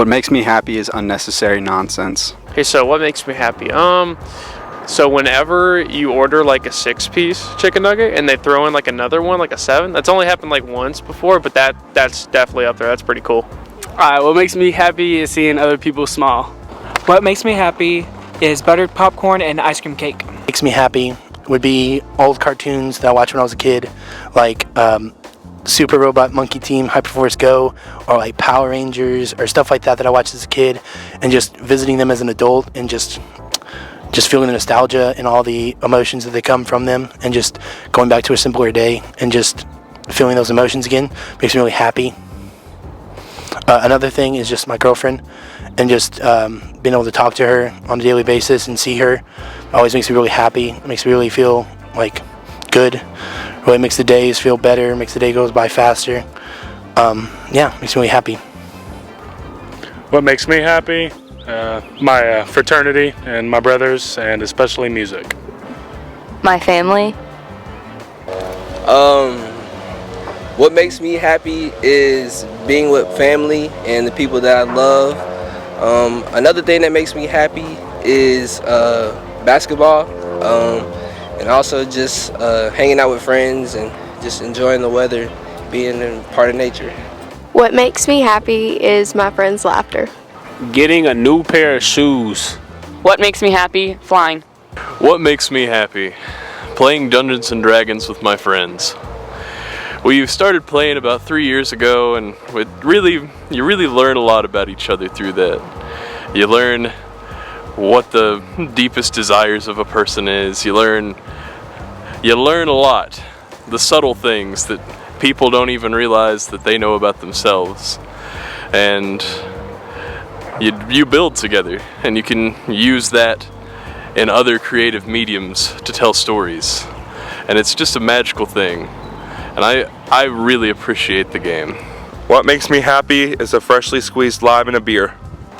What makes me happy is unnecessary nonsense. Okay, so what makes me happy? So whenever you order like a 6-piece chicken nugget and they throw in like another one, like a 7, that's only happened like once before, but that's definitely up there. That's pretty cool. Alright, what makes me happy is seeing other people smile. What makes me happy is buttered popcorn and ice cream cake. Makes me happy would be old cartoons that I watched when I was a kid, like Super Robot Monkey Team, Hyperforce Go, or like Power Rangers or stuff like that I watched as a kid, and just visiting them as an adult and just feeling the nostalgia and all the emotions that they come from them, and just going back to a simpler day and just feeling those emotions again makes me really happy. Another thing is just my girlfriend, and just being able to talk to her on a daily basis and see her always makes me really happy. It makes me really feel like good. Really makes the days feel better, makes the day goes by faster. Yeah, makes me really happy. What makes me happy? My fraternity and my brothers, and especially music. My family. What makes me happy is being with family and the people that I love. Another thing that makes me happy is basketball, and also just hanging out with friends and just enjoying the weather, being a part of nature. What makes me happy is my friends' laughter. Getting a new pair of shoes. What makes me happy? Flying. What makes me happy? Playing Dungeons and Dragons with my friends. We started playing about 3 years ago, and you really learn a lot about each other through that. You learn what the deepest desires of a person is. You learn a lot. The subtle things that people don't even realize that they know about themselves. And you build together, and you can use that in other creative mediums to tell stories. And it's just a magical thing. And I really appreciate the game. What makes me happy is a freshly squeezed lime and a beer.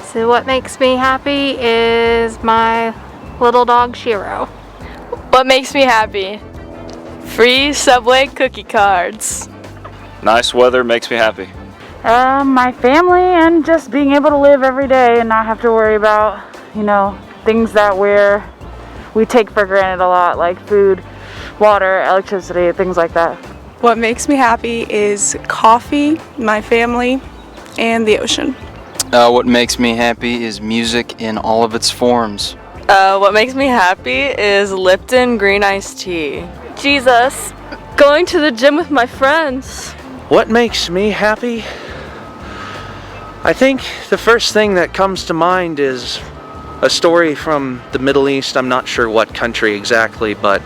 So what makes me happy is my little dog Shiro. What makes me happy? Free Subway cookie cards. Nice weather makes me happy. My family, and just being able to live every day and not have to worry about, things that we take for granted a lot, like food, water, electricity, things like that. What makes me happy is coffee, my family, and the ocean. What makes me happy is music in all of its forms. What makes me happy is Lipton green iced tea. Jesus, going to the gym with my friends. What makes me happy? I think the first thing that comes to mind is a story from the Middle East. I'm not sure what country exactly, but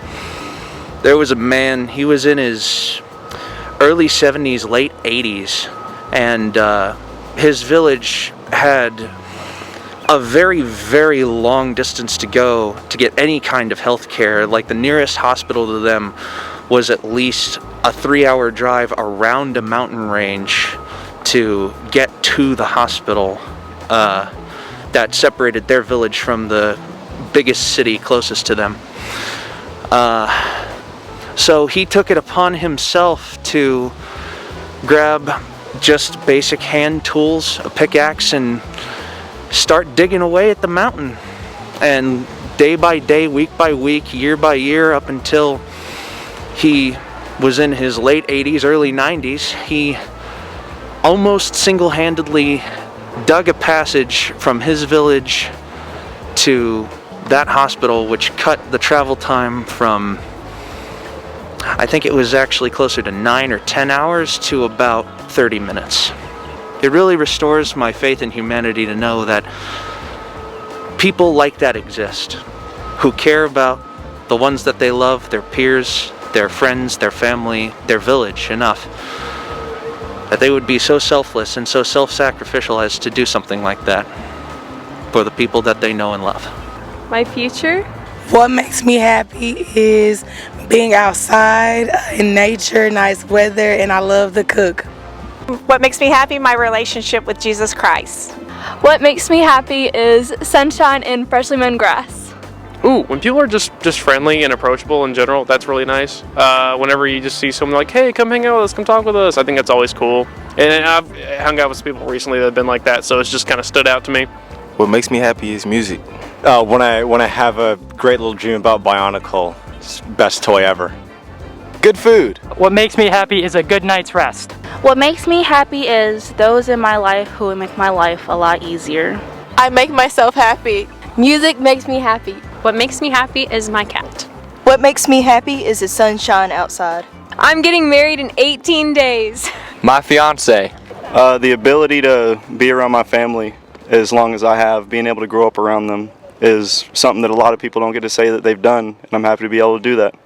there was a man, he was in his early 70s, late 80s, and his village had a very, very long distance to go to get any kind of health care. Like, the nearest hospital to them was at least a 3-hour drive around a mountain range to get to the hospital that separated their village from the biggest city closest to them. So he took it upon himself to grab just basic hand tools, a pickaxe, and start digging away at the mountain. And day by day, week by week, year by year, up until he was in his late 80s, early 90s, he almost single-handedly dug a passage from his village to that hospital, which cut the travel time from, I think it was actually closer to 9 or 10 hours to about 30 minutes. It really restores my faith in humanity to know that people like that exist, who care about the ones that they love, their peers, their friends, their family, their village enough, that they would be so selfless and so self-sacrificial as to do something like that for the people that they know and love. My future? What makes me happy is being outside in nature, nice weather, and I love to cook. What makes me happy? My relationship with Jesus Christ. What makes me happy is sunshine and freshly mown grass. Ooh, when people are just friendly and approachable in general, that's really nice. Whenever you just see someone like, hey, come hang out with us, come talk with us, I think that's always cool. And I've hung out with some people recently that have been like that, so it's just kind of stood out to me. What makes me happy is music. When I have a great little dream about Bionicle, it's the best toy ever. Good food. What makes me happy is a good night's rest. What makes me happy is those in my life who make my life a lot easier. I make myself happy. Music makes me happy. What makes me happy is my cat. What makes me happy is the sunshine outside. I'm getting married in 18 days. My fiance. The ability to be around my family as long as I have, being able to grow up around them, is something that a lot of people don't get to say that they've done, and I'm happy to be able to do that.